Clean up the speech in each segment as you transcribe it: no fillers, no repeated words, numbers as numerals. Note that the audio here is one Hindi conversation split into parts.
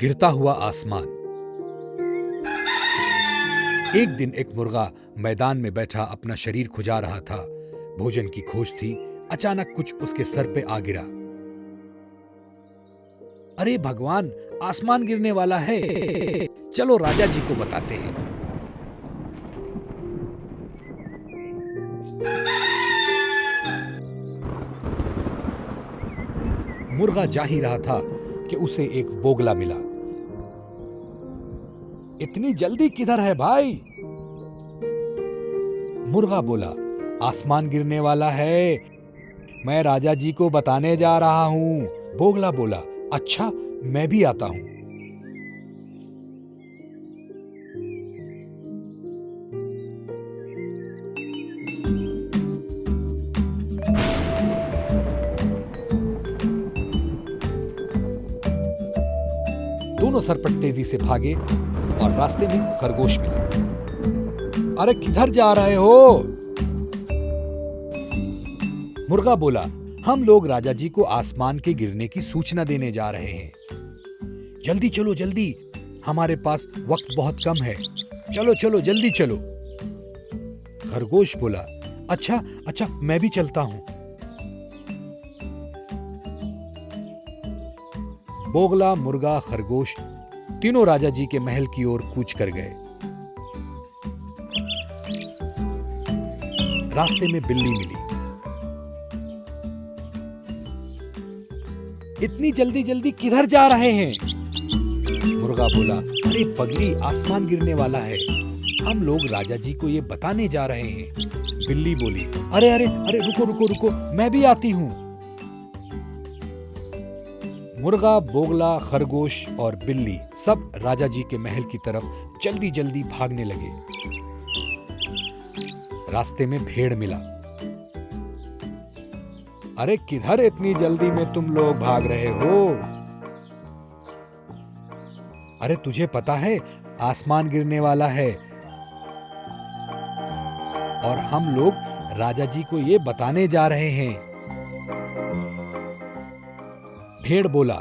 गिरता हुआ आसमान। एक दिन एक मुर्गा मैदान में बैठा अपना शरीर खुजा रहा था। भोजन की खोज थी। अचानक कुछ उसके सर पे आ गिरा। अरे भगवान, आसमान गिरने वाला है। चलो राजा जी को बताते हैं। मुर्गा जा ही रहा था कि उसे एक बोगला मिला। इतनी जल्दी किधर है भाई? मुर्गा बोला, आसमान गिरने वाला है, मैं राजा जी को बताने जा रहा हूं। बोगला बोला, अच्छा, मैं भी आता हूं। दोनों सरपट तेजी से भागे और रास्ते में खरगोश मिला। अरे किधर जा रहे हो? मुर्गा बोला, हम लोग राजा जी को आसमान के गिरने की सूचना देने जा रहे हैं। जल्दी चलो जल्दी, हमारे पास वक्त बहुत कम है। चलो चलो जल्दी चलो। खरगोश बोला, अच्छा अच्छा, मैं भी चलता हूं। बोगला, मुर्गा, खरगोश तीनों राजा जी के महल की ओर कूच कर गए। रास्ते में बिल्ली मिली। इतनी जल्दी जल्दी किधर जा रहे हैं? मुर्गा बोला, अरे पगली, आसमान गिरने वाला है, हम लोग राजा जी को ये बताने जा रहे हैं। बिल्ली बोली, अरे अरे अरे, रुको रुको रुको, मैं भी आती हूं। मुर्गा, बोगला, खरगोश और बिल्ली सब राजा जी के महल की तरफ जल्दी जल्दी भागने लगे। रास्ते में भेड़ मिला। अरे किधर इतनी जल्दी में तुम लोग भाग रहे हो? अरे तुझे पता है आसमान गिरने वाला है और हम लोग राजा जी को ये बताने जा रहे हैं। भेड़ बोला,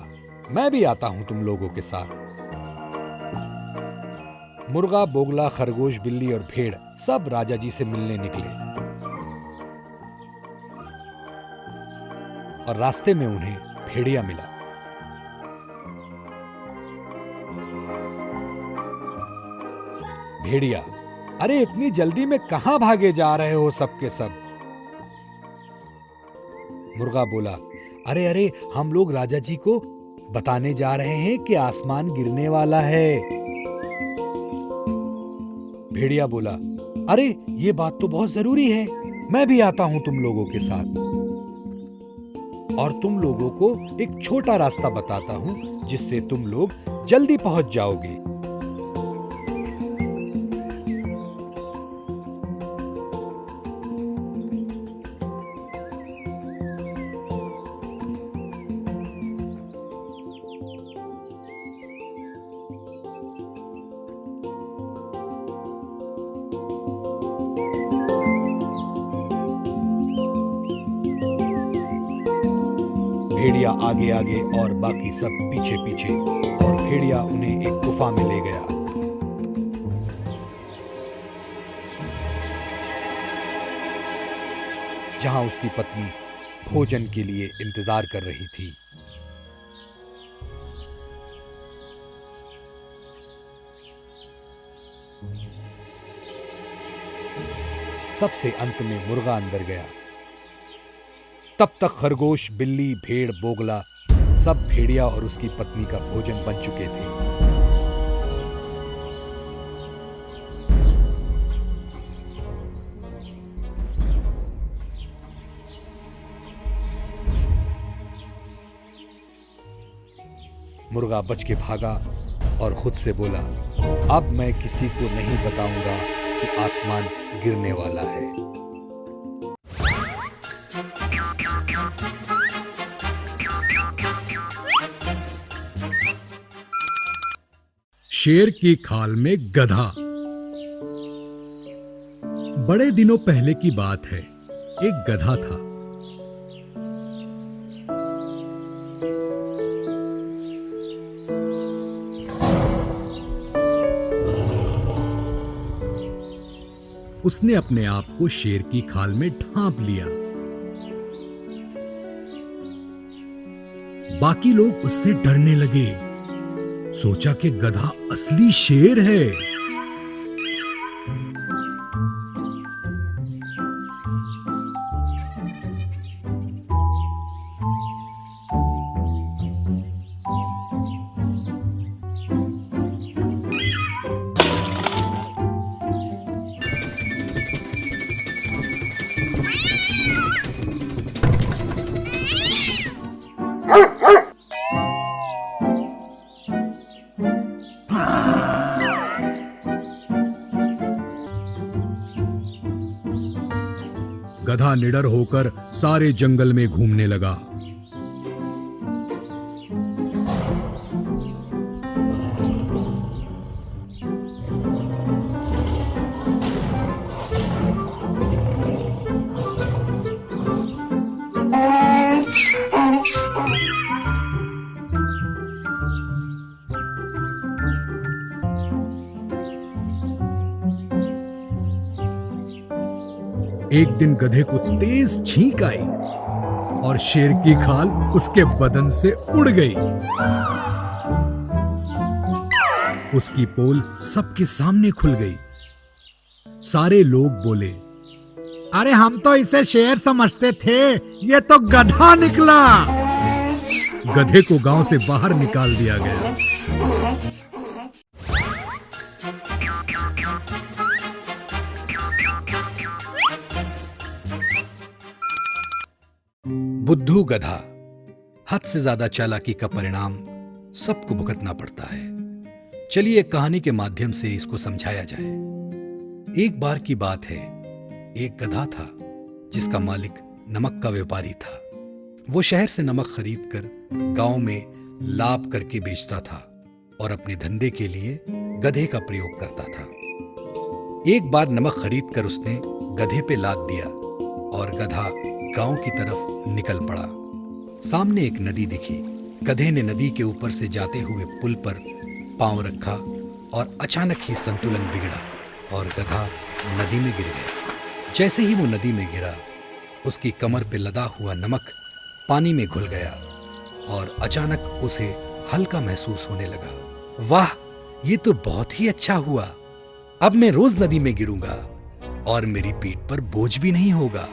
मैं भी आता हूं तुम लोगों के साथ। मुर्गा, बोगला, खरगोश, बिल्ली और भेड़ सब राजा जी से मिलने निकले और रास्ते में उन्हें भेड़िया मिला। भेड़िया, अरे इतनी जल्दी में कहां भागे जा रहे हो सब के सब? मुर्गा बोला, अरे अरे, हम लोग राजा जी को बताने जा रहे हैं कि आसमान गिरने वाला है। भेड़िया बोला, अरे ये बात तो बहुत जरूरी है, मैं भी आता हूं तुम लोगों के साथ और तुम लोगों को एक छोटा रास्ता बताता हूं जिससे तुम लोग जल्दी पहुंच जाओगे। भेड़िया आगे आगे और बाकी सब पीछे पीछे और भेड़िया उन्हें एक गुफा में ले गया। जहां उसकी पत्नी भोजन के लिए इंतजार कर रही थी। सबसे अंत में मुर्गा अंदर गया। तब तक खरगोश, बिल्ली, भेड़, बोगला सब भेड़िया और उसकी पत्नी का भोजन बन चुके थे। मुर्गा बच के भागा और खुद से बोला, अब मैं किसी को नहीं बताऊंगा कि आसमान गिरने वाला है। शेर की खाल में गधा। बड़े दिनों पहले की बात है। एक गधा था। उसने अपने आप को शेर की खाल में ढांप लिया। बाकी लोग उससे डरने लगे। सोचा कि गधा असली शेर है। गधा निडर होकर सारे जंगल में घूमने लगा। एक दिन गधे को तेज छींक आई और शेर की खाल उसके बदन से उड़ गई। उसकी पोल सबके सामने खुल गई। सारे लोग बोले, अरे हम तो इसे शेर समझते थे, ये तो गधा निकला। गधे को गांव से बाहर निकाल दिया गया। बुद्धू गधा। हद से ज्यादा चालाकी का परिणाम सबको भुगतना पड़ता है। चलिए एक कहानी के माध्यम से इसको समझाया जाए। एक बार की बात है, एक गधा था जिसका मालिक नमक का व्यापारी था। वो शहर से नमक खरीदकर गांव में लाभ करके बेचता था और अपने धंधे के लिए गधे का प्रयोग करता था। एक बार नमक खरीदकर उसने गधे पे लाद दिया और गधा गांव की तरफ निकल पड़ा। सामने एक नदी दिखी। गधे ने नदी के ऊपर से जाते हुए पुल पर पांव रखा और अचानक ही संतुलन बिगड़ा और गधा नदी में गिर गया। जैसे ही वो नदी में गिरा, उसकी कमर पे लदा हुआ नमक पानी में घुल गया और अचानक उसे हल्का महसूस होने लगा। वाह, ये तो बहुत ही अच्छा हुआ। अब मैं रोज नदी में गिरूंगा और मेरी पीठ पर बोझ भी नहीं होगा।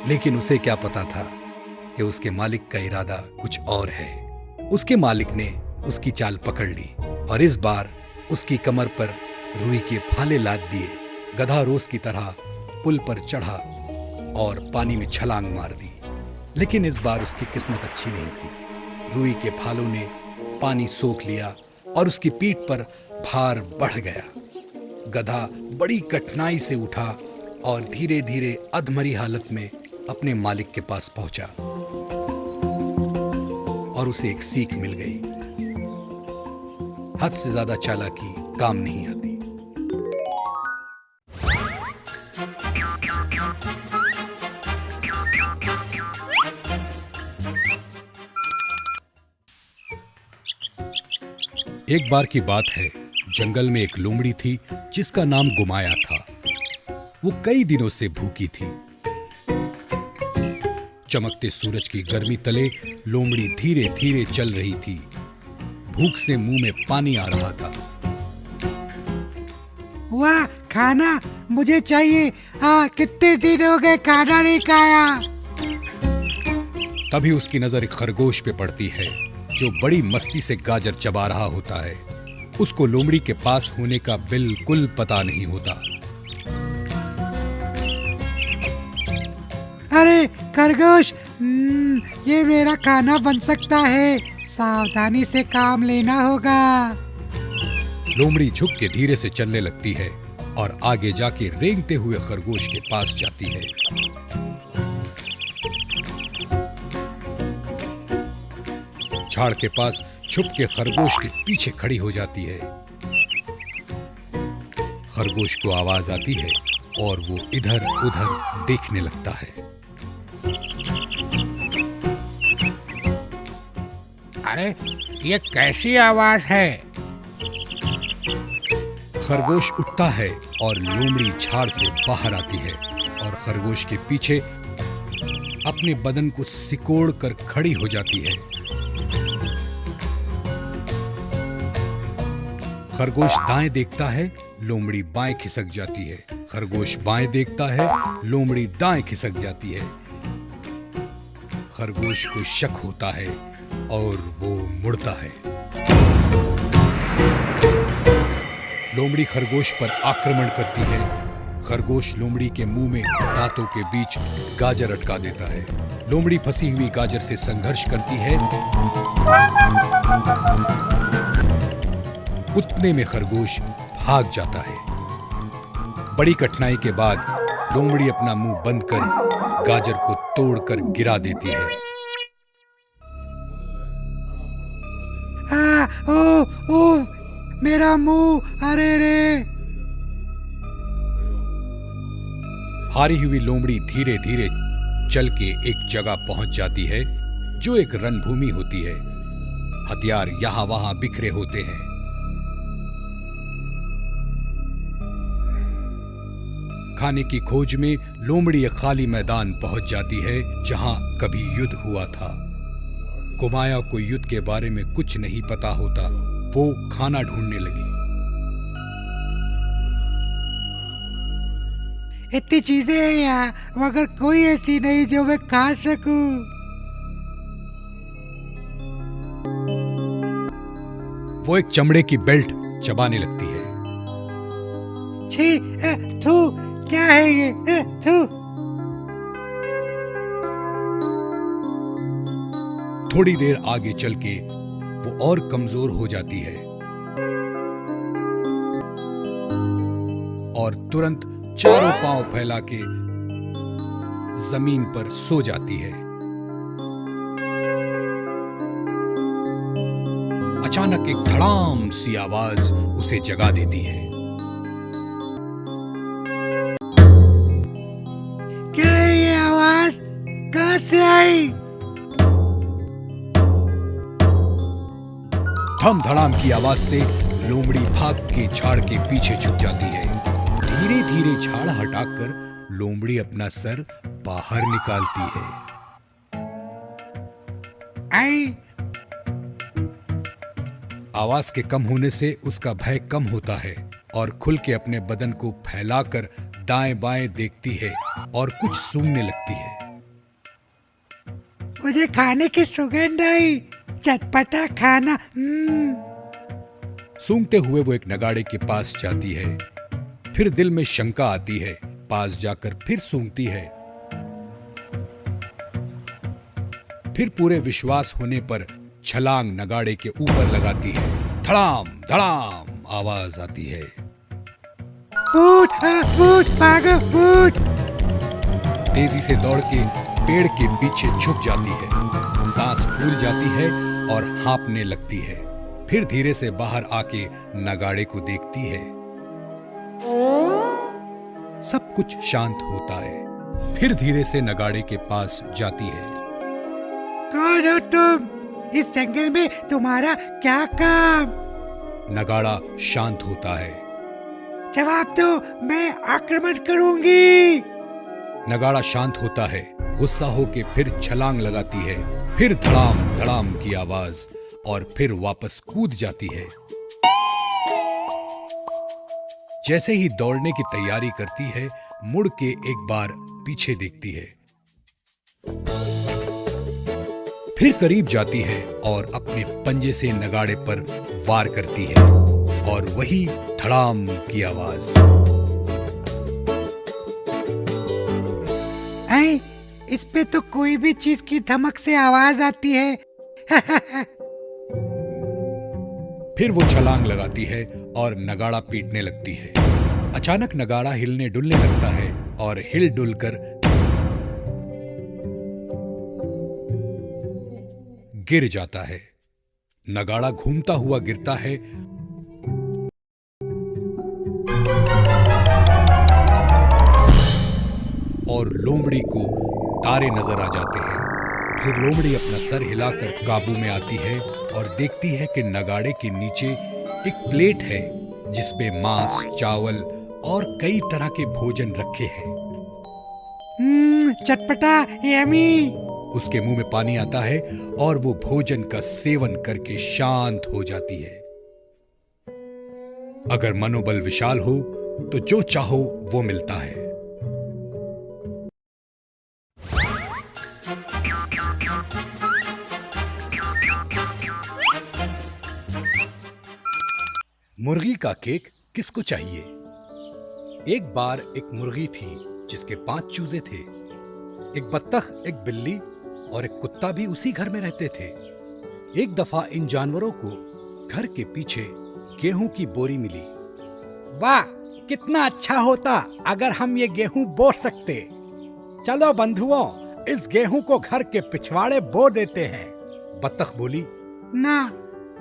लेकिन उसे क्या पता था कि उसके मालिक का इरादा कुछ और है। उसके मालिक ने उसकी चाल पकड़ ली और इस बार उसकी कमर पर रुई के फाले लाद दिए। गधा रोज की तरह पुल पर चढ़ा और पानी में छलांग मार दी। लेकिन इस बार उसकी किस्मत अच्छी नहीं थी। रुई के फालों ने पानी सोख लिया और उसकी पीठ पर भार बढ़ गया। गधा बड़ी कठिनाई से उठा और धीरे धीरे अधमरी हालत में अपने मालिक के पास पहुंचा और उसे एक सीख मिल गई। हद से ज्यादा चालाकी काम नहीं आती। एक बार की बात है, जंगल में एक लोमड़ी थी जिसका नाम गुमाया था। वो कई दिनों से भूखी थी। चमकते सूरज की गर्मी तले लोमड़ी धीरे धीरे चल रही थी। भूख से मुंह में पानी आ रहा था। वाह, खाना मुझे चाहिए। कितने दिन हो गए खाना नहीं खाया। तभी उसकी नजर एक खरगोश पे पड़ती है जो बड़ी मस्ती से गाजर चबा रहा होता है। उसको लोमड़ी के पास होने का बिल्कुल पता नहीं होता। अरे खरगोश, ये मेरा खाना बन सकता है। सावधानी से काम लेना होगा। लोमड़ी झुक के धीरे से चलने लगती है और आगे जाके रेंगते हुए खरगोश के पास जाती है। झाड़ के पास छुप के खरगोश के पीछे खड़ी हो जाती है। खरगोश को आवाज आती है और वो इधर उधर देखने लगता है। अरे ये कैसी आवाज है? खरगोश उठता है और लोमड़ी झाड़ से बाहर आती है और खरगोश के पीछे अपने बदन को सिकोड़ कर खड़ी हो जाती है। खरगोश दाएं देखता है, लोमड़ी बाएं खिसक जाती है। खरगोश बाएं देखता है, लोमड़ी दाएं खिसक जाती है। खरगोश को शक होता है और वो मुड़ता है। लोमड़ी खरगोश पर आक्रमण करती है। खरगोश लोमड़ी के मुंह में दांतों के बीच गाजर अटका देता है। लोमड़ी फंसी हुई गाजर से संघर्ष करती है। उतने में खरगोश भाग जाता है। बड़ी कठिनाई के बाद लोमड़ी अपना मुंह बंद कर गाजर को तोड़कर गिरा देती है। ओ मेरा मुंह, अरे रे। हारी हुई लोमड़ी धीरे धीरे चल के एक जगह पहुंच जाती है जो एक रणभूमि होती है। हथियार यहां वहां बिखरे होते हैं। खाने की खोज में लोमड़ी एक खाली मैदान पहुंच जाती है जहां कभी युद्ध हुआ था। कुमाया को युद्ध के बारे में कुछ नहीं पता होता। वो खाना ढूंढने लगी। इतनी चीजें हैं यहाँ, मगर कोई ऐसी नहीं जो मैं खा सकूं। वो एक चमड़े की बेल्ट चबाने लगती है। छी, थू, क्या है ये? थू। थोड़ी देर आगे चल के वो और कमजोर हो जाती है और तुरंत चारों पांव फैला के जमीन पर सो जाती है। अचानक एक धड़ाम सी आवाज उसे जगा देती है। क्या है ये आवाज? कहां से आई? धम धड़ाम की आवाज से लोमड़ी भाग के झाड़ के पीछे छुप जाती है। धीरे धीरे झाड़ हटाकर लोमड़ी अपना सर बाहर निकालती है। आई। आवाज के कम होने से उसका भय कम होता है और खुल के अपने बदन को फैलाकर दाएं बाएं देखती है और कुछ सूंघने लगती है। मुझे खाने की सुगंध आई, चटपटा खाना। सूंघते हुए वो एक नगाड़े के पास जाती है। फिर दिल में शंका आती है। पास जाकर फिर सूंघती है। फिर पूरे विश्वास होने पर छलांग नगाड़े के ऊपर लगाती है। धड़ाम धड़ाम आवाज आती है। भूत, भूत, भागो, भूत। तेजी से दौड़ के पेड़ के पीछे छुप जाती है। सांस फूल जाती है और हाँफने लगती है। फिर धीरे से बाहर आके नगाड़े को देखती है। सब कुछ शांत होता है। फिर धीरे से नगाड़े के पास जाती है। कौन हो तुम? इस जंगल में तुम्हारा क्या काम? नगाड़ा शांत होता है। जवाब दो, मैं आक्रमण करूंगी। नगाड़ा शांत होता है। गुस्सा होके फिर छलांग लगाती है। फिर धड़ाम धड़ाम की आवाज और फिर वापस कूद जाती है। जैसे ही दौड़ने की तैयारी करती है, मुड़ के एक बार पीछे देखती है। फिर करीब जाती है और अपने पंजे से नगाड़े पर वार करती है और वही धड़ाम की आवाज। इस पे तो कोई भी चीज की धमक से आवाज आती है। फिर वो छलांग लगाती है और नगाड़ा पीटने लगती है। अचानक नगाड़ा हिलने डुलने लगता है और हिल डुल कर गिर जाता है। नगाड़ा घूमता हुआ गिरता है और लोमड़ी को तारे नजर आ जाते हैं। फिर लोमड़ी अपना सर हिलाकर काबू में आती है और देखती है कि नगाड़े के नीचे एक प्लेट है जिसपे मांस, चावल और कई तरह के भोजन रखे हैं। चटपटा, यम्मी। उसके मुंह में पानी आता है और वो भोजन का सेवन करके शांत हो जाती है। अगर मनोबल विशाल हो तो जो चाहो वो मिलता है। मुर्गी का केक किसको चाहिए? एक बार एक मुर्गी थी जिसके 5 चूजे थे। एक बत्तख, एक बिल्ली और एक कुत्ता भी उसी घर में रहते थे। एक दफा इन जानवरों को घर के पीछे गेहूं की बोरी मिली। वाह, कितना अच्छा होता अगर हम ये गेहूं बो सकते। चलो बंधुओं, इस गेहूं को घर के पिछवाड़े बो देते हैं। बत्तख बोली, ना,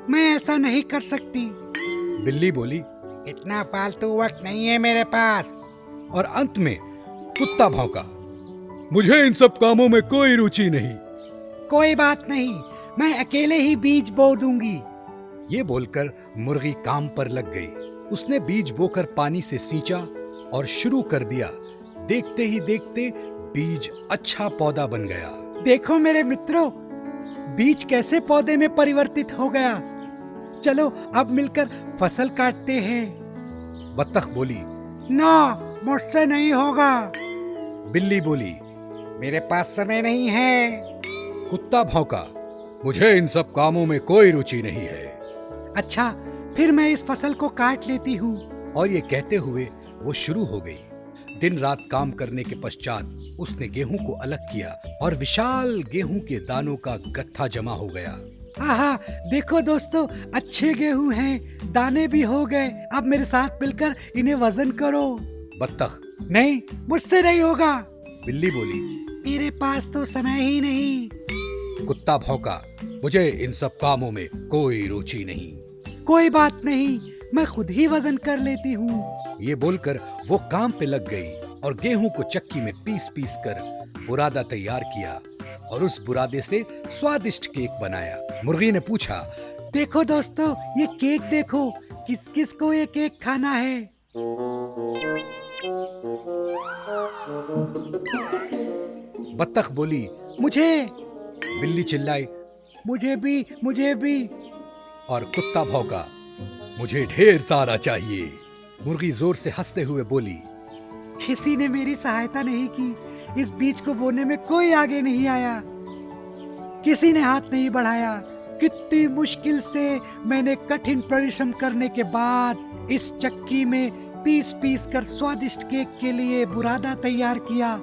मैं ऐसा नहीं कर सकती। बिल्ली बोली, इतना फालतू वक्त नहीं है मेरे पास। और अंत में कुत्ता भौंका, मुझे इन सब कामों में कोई रुचि नहीं। कोई बात नहीं, मैं अकेले ही बीज बो दूंगी। ये बोलकर मुर्गी काम पर लग गई। उसने बीज बोकर पानी से सींचा और शुरू कर दिया। देखते ही देखते बीज अच्छा पौधा बन गया। देखो मेरे मित्रों, बीज कैसे पौधे में परिवर्तित हो गया। चलो अब मिलकर फसल काटते हैं। बत्तख बोली, ना, मुझसे नहीं होगा। बिल्ली बोली, मेरे पास समय नहीं है। कुत्ता भौंका, मुझे इन सब कामों में कोई रुचि नहीं है। अच्छा, फिर मैं इस फसल को काट लेती हूँ। और ये कहते हुए वो शुरू हो गई। दिन रात काम करने के पश्चात उसने गेहूं को अलग किया और विशाल गेहूं के दानों का गट्ठा जमा हो गया। आहा, देखो दोस्तों, अच्छे गेहूं हैं, दाने भी हो गए। अब मेरे साथ मिलकर इन्हें वजन करो। बत्तख, नहीं, मुझसे नहीं होगा। बिल्ली बोली, मेरे पास तो समय ही नहीं। कुत्ता भौंका, मुझे इन सब कामों में कोई रुचि नहीं। कोई बात नहीं, मैं खुद ही वजन कर लेती हूँ। ये बोलकर वो काम पे लग गई और गेहूं को चक्की में पीस पीस कर बुरादा तैयार किया और उस बुरादे से स्वादिष्ट केक बनाया। मुर्गी ने पूछा, देखो दोस्तों, ये केक देखो, किस किस को ये केक खाना है। बत्तख बोली, मुझे। बिल्ली चिल्लाई, मुझे भी, मुझे भी। और कुत्ता भौंका, मुझे ढेर सारा चाहिए। मुर्गी जोर से हंसते हुए बोली, किसी ने मेरी सहायता नहीं की। इस बीज को बोने में कोई आगे नहीं आया, किसी ने हाथ नहीं बढ़ाया। कितनी मुश्किल से मैंने कठिन परिश्रम करने के बाद इस चक्की में पीस पीस कर स्वादिष्ट केक के लिए बुरादा तैयार किया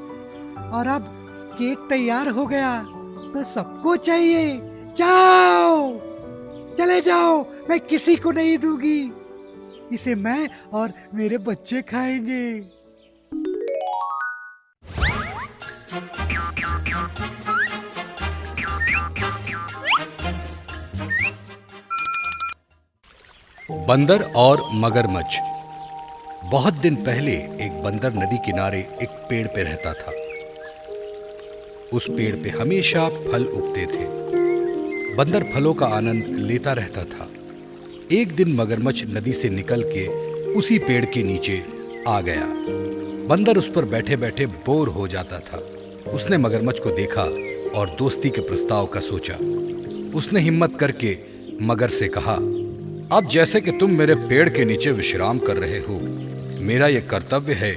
और अब केक तैयार हो गया तो सबको चाहिए। जाओ, चले जाओ, मैं किसी को नहीं दूंगी। इसे मैं और मेरे बच्चे खाएंगे। बंदर और मगरमच्छ। बहुत दिन पहले एक बंदर नदी किनारे एक पेड़ पे रहता था। उस पेड़ पे हमेशा फल उगते थे। बंदर फलों का आनंद लेता रहता था। एक दिन मगरमच्छ नदी से निकल के उसी पेड़ के नीचे आ गया। बंदर उस पर बैठे बैठे बोर हो जाता था। उसने मगरमच्छ को देखा और दोस्ती के प्रस्ताव का सोचा। उसने हिम्मत करके मगर से कहा, अब जैसे कि तुम मेरे पेड़ के नीचे विश्राम कर रहे हो, मेरा यह कर्तव्य है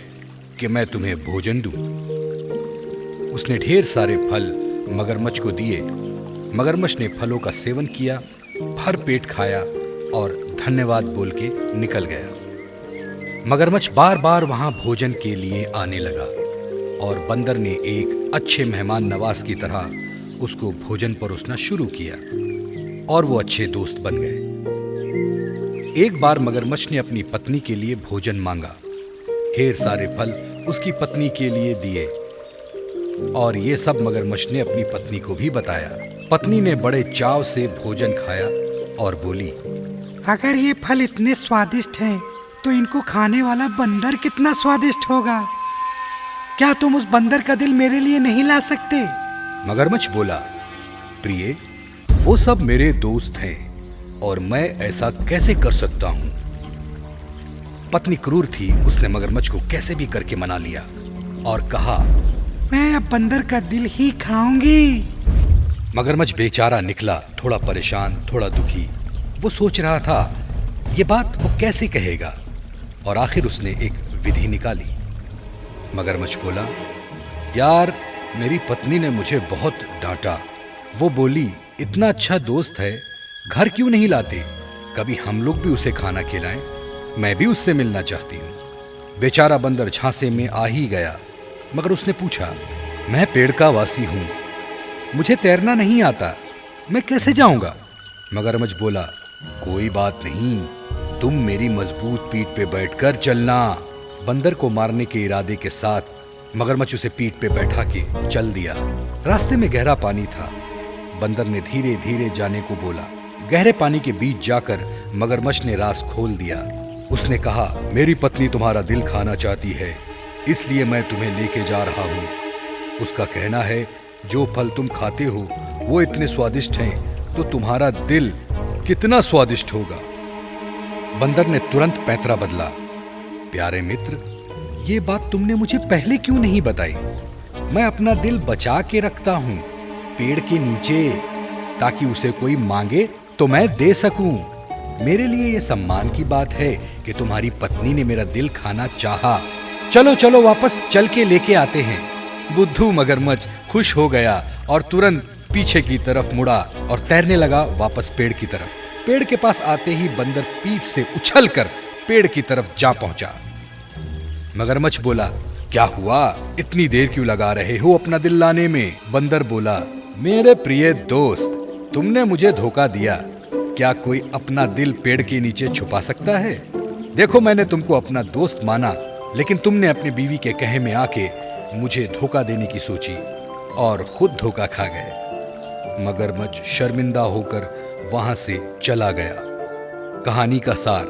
कि मैं तुम्हें भोजन दूं। उसने ढेर सारे फल मगरमच्छ को दिए। मगरमच्छ ने फलों का सेवन किया, भर पेट खाया और धन्यवाद बोल के निकल गया। मगरमच्छ बार बार वहां भोजन के लिए आने लगा और बंदर ने एक अच्छे मेहमान नवाज की तरह उसको भोजन परोसना शुरू किया और वो अच्छे दोस्त बन गए। एक बार मगरमच्छ ने अपनी पत्नी के लिए भोजन मांगा। ढेर सारे फल उसकी पत्नी के लिए दिए और ये सब मगरमच्छ ने अपनी पत्नी को भी बताया। पत्नी ने बड़े चाव से भोजन खाया और बोली, अगर ये फल इतने स्वादिष्ट हैं, तो इनको खाने वाला बंदर कितना स्वादिष्ट होगा। क्या तुम उस बंदर का दिल मेरे लिए नहीं ला सकते? मगरमच्छ बोला, प्रिय, वो सब मेरे दोस्त हैं और मैं ऐसा कैसे कर सकता हूं? पत्नी क्रूर थी, उसने मगरमच्छ को कैसे भी करके मना लिया और कहा, मैं अब बंदर का दिल ही खाऊंगी। मगरमच्छ बेचारा निकला, थोड़ा परेशान, थोड़ा दुखी। वो सोच रहा था ये बात वो कैसे कहेगा, और आखिर उसने एक विधि निकाली। मगरमच्छ बोला, यार मेरी पत्नी ने मुझे बहुत डांटा। वो बोली, इतना अच्छा दोस्त है, घर क्यों नहीं लाते, कभी हम लोग भी उसे खाना खिलाएं, मैं भी उससे मिलना चाहती हूँ। बेचारा बंदर झांसे में आ ही गया, मगर उसने पूछा, मैं पेड़ का वासी हूँ, मुझे तैरना नहीं आता, मैं कैसे जाऊंगा। मगरमच्छ बोला, कोई बात नहीं, तुम मेरी मजबूत पीठ पे बैठकर चलना। बंदर को मारने के इरादे के साथ मगरमच्छ उसे पीठ पे बैठा के चल दिया। रास्ते में गहरा पानी था। बंदर ने धीरे धीरे जाने को बोला। गहरे पानी के बीच जाकर मगरमच्छ ने राज खोल दिया। उसने कहा, मेरी पत्नी तुम्हारा दिल खाना चाहती है, इसलिए मैं तुम्हें लेके जा रहा हूँ। उसका कहना है, जो फल तुम खाते हो वो इतने स्वादिष्ट हैं, तो तुम्हारा दिल कितना स्वादिष्ट होगा। बंदर ने तुरंत पैंतरा बदला। प्यारे मित्र, ये बात तुमने मुझे पहले क्यों नहीं बताई? मैं अपना दिल बचा के रखता हूँ पेड़ के नीचे, ताकि उसे कोई मांगे तो मैं दे सकूं। मेरे लिए ये सम्मान की बात है कि तुम्हारी पत्नी ने मेरा दिल खाना चाहा। चलो चलो वापस चल के लेके आते हैं। बुद्धू मगरमच्छ खुश हो गया और तुरंत पीछे की तरफ मुड़ा और तैरने लगा वापस पेड़ की तरफ। पेड़ के पास आते ही बंदर पीठ से उछलकर पेड़ की तरफ जा पहुंचा। मगरमच्छ बोला, क्या हुआ, इतनी देर क्यों लगा रहे हो अपना दिल लाने में? बंदर बोला, मेरे प्रिय दोस्त, तुमने मुझे धोखा दिया। क्या कोई अपना दिल पेड़ के नीचे छुपा सकता है? देखो, मैंने तुमको अपना दोस्त माना, लेकिन तुमने अपनी बीवी के कहे में आके मुझे धोखा देने की सोची और खुद धोखा खा गए। मगरमच्छ शर्मिंदा होकर वहां से चला गया। कहानी का सार,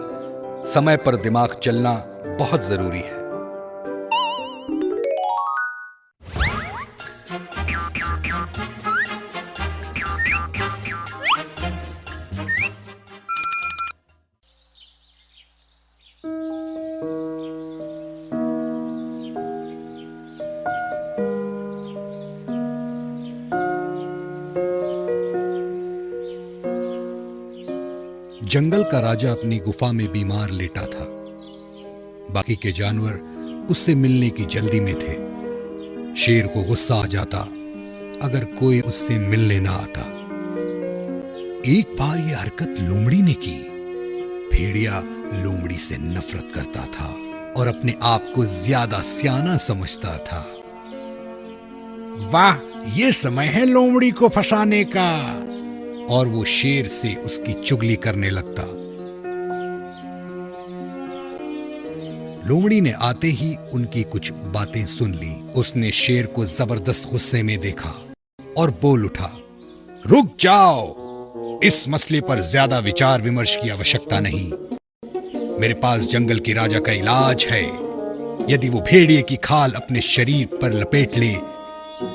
समय पर दिमाग चलना बहुत जरूरी है। जंगल का राजा अपनी गुफा में बीमार लेटा था। बाकी के जानवर उससे मिलने की जल्दी में थे। शेर को गुस्सा आ जाता अगर कोई उससे मिलने ना आता। एक बार यह हरकत लोमड़ी ने की। भेड़िया लोमड़ी से नफरत करता था और अपने आप को ज्यादा सियाना समझता था। वाह, ये समय है लोमड़ी को फंसाने का। और वो शेर से उसकी चुगली करने लगता। लोमड़ी ने आते ही उनकी कुछ बातें सुन ली। उसने शेर को जबरदस्त गुस्से में देखा और बोल उठा, रुक जाओ, इस मसले पर ज्यादा विचार विमर्श की आवश्यकता नहीं। मेरे पास जंगल के राजा का इलाज है। यदि वो भेड़िए की खाल अपने शरीर पर लपेट ले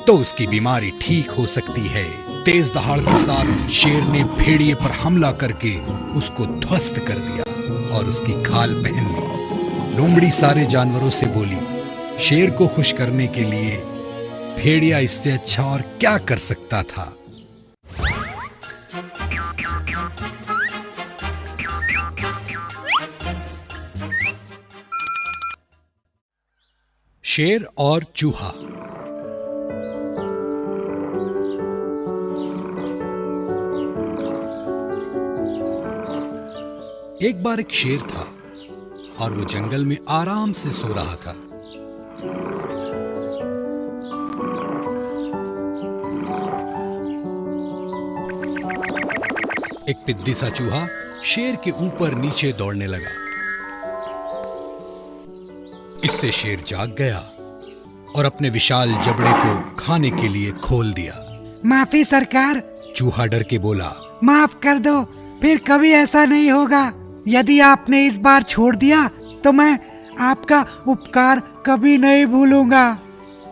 तो उसकी बीमारी ठीक हो सकती है। तेज दहाड़ के साथ शेर ने भेड़िए पर हमला करके उसको ध्वस्त कर दिया और उसकी खाल पहन ली। लोमड़ी सारे जानवरों से बोली, शेर को खुश करने के लिए भेड़िया इससे अच्छा और क्या कर सकता था। शेर और चूहा। एक बार एक शेर था और वो जंगल में आराम से सो रहा था। एक पिद्दी सा चूहा शेर के ऊपर नीचे दौड़ने लगा। इससे शेर जाग गया और अपने विशाल जबड़े को खाने के लिए खोल दिया। माफी सरकार, चूहा डर के बोला, माफ कर दो, फिर कभी ऐसा नहीं होगा। यदि आपने इस बार छोड़ दिया तो मैं आपका उपकार कभी नहीं भूलूंगा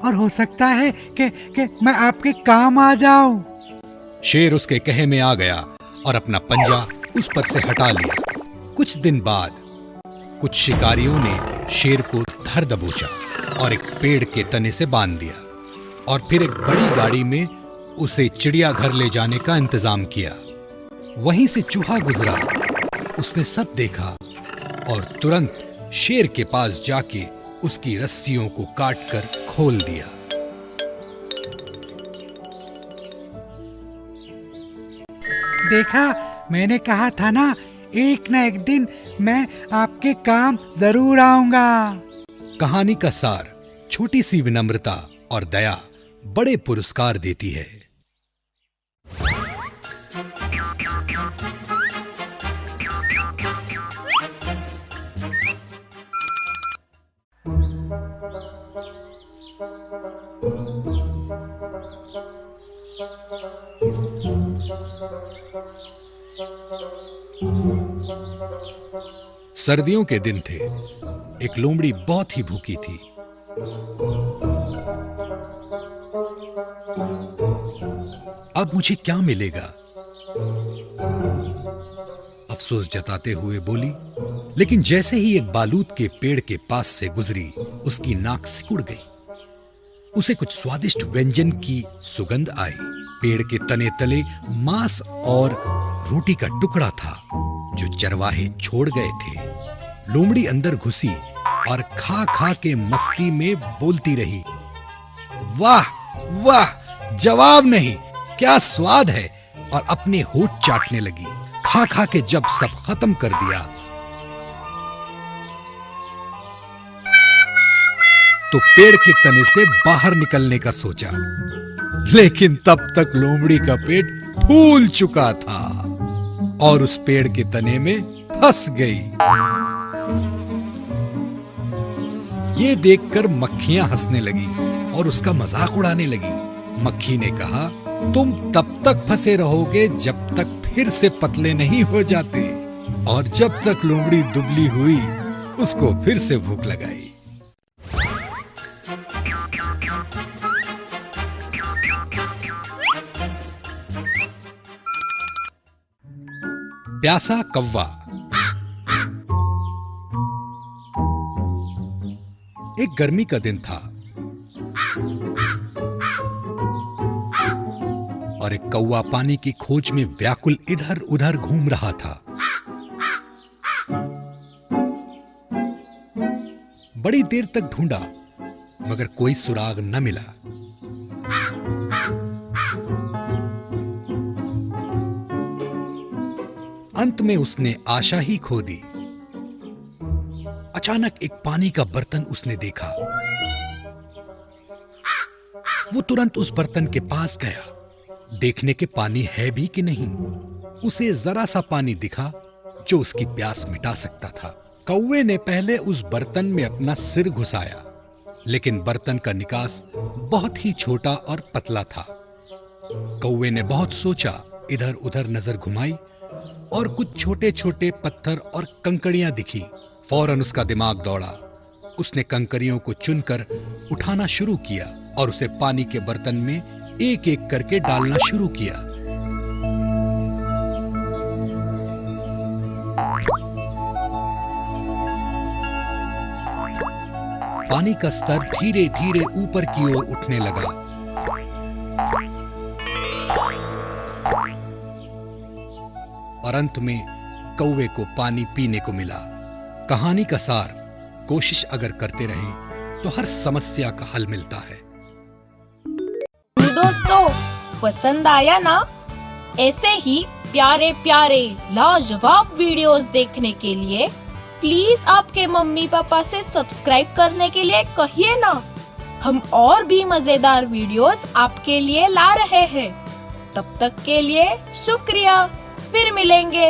और हो सकता है कि मैं आपके काम आ जाऊं। शेर उसके कहे में आ गया और अपना पंजा उस पर से हटा लिया। कुछ दिन बाद कुछ शिकारियों ने शेर को धर दबोचा और एक पेड़ के तने से बांध दिया और फिर एक बड़ी गाड़ी में उसे चिड़ियाघर ले जाने का इंतजाम किया। वहीं से चूहा गुजरा। उसने सब देखा और तुरंत शेर के पास जाके उसकी रस्सियों को काटकर खोल दिया। देखा, मैंने कहा था ना, एक न एक दिन मैं आपके काम जरूर आऊंगा। कहानी का सार, छोटी सी विनम्रता और दया बड़े पुरस्कार देती है। सर्दियों के दिन थे। एक लोमड़ी बहुत ही भूखी थी। अब मुझे क्या मिलेगा? अफसोस जताते हुए बोली। लेकिन जैसे ही एक बालूत के पेड़ के पास से गुजरी, उसकी नाक सिकुड़ गई। उसे कुछ स्वादिष्ट व्यंजन की सुगंध आई। पेड़ के तने तले मांस और रोटी का टुकड़ा था जो चरवाहे छोड़ गए थे। लोमड़ी अंदर घुसी और खा खा के मस्ती में बोलती रही, वाह वाह, जवाब नहीं, क्या स्वाद है। और अपने होठ चाटने लगी। खा खा के जब सब खत्म कर दिया तो पेड़ के तने से बाहर निकलने का सोचा, लेकिन तब तक लोमड़ी का पेट फूल चुका था और उस पेड़ के तने में फंस गई। ये देखकर मक्खियां हंसने लगी और उसका मजाक उड़ाने लगी। मक्खी ने कहा, तुम तब तक फंसे रहोगे जब तक फिर से पतले नहीं हो जाते। और जब तक लोमड़ी दुबली हुई, उसको फिर से भूख लगाई। प्यासा कौवा। एक गर्मी का दिन था और एक कौवा पानी की खोज में व्याकुल इधर उधर घूम रहा था। बड़ी देर तक ढूंढा मगर कोई सुराग न मिला। अंत में उसने आशा ही खो दी। अचानक एक पानी का बर्तन उसने देखा। वो तुरंत उस बर्तन के पास गया, देखने के पानी है भी कि नहीं। उसे जरा सा पानी दिखा जो उसकी प्यास मिटा सकता था। कौवे ने पहले उस बर्तन में अपना सिर घुसाया, लेकिन बर्तन का निकास बहुत ही छोटा और पतला था। कौवे ने बहुत सोचा, इधर उधर नजर घुमाई और कुछ छोटे छोटे पत्थर और कंकड़ियां दिखी। फौरन उसका दिमाग दौड़ा। उसने कंकड़ियों को चुनकर उठाना शुरू किया और उसे पानी के बर्तन में एक एक करके डालना शुरू किया। पानी का स्तर धीरे धीरे ऊपर की ओर उठने लगा। और अंत में कौवे को पानी पीने को मिला। कहानी का सार, कोशिश अगर करते रहें तो हर समस्या का हल मिलता है। दोस्तों, पसंद आया ना? ऐसे ही प्यारे प्यारे लाजवाब वीडियोस देखने के लिए प्लीज आपके मम्मी पापा से सब्सक्राइब करने के लिए कहिए ना। हम और भी मजेदार वीडियोस आपके लिए ला रहे हैं। तब तक के लिए शुक्रिया। फिर मिलेंगे।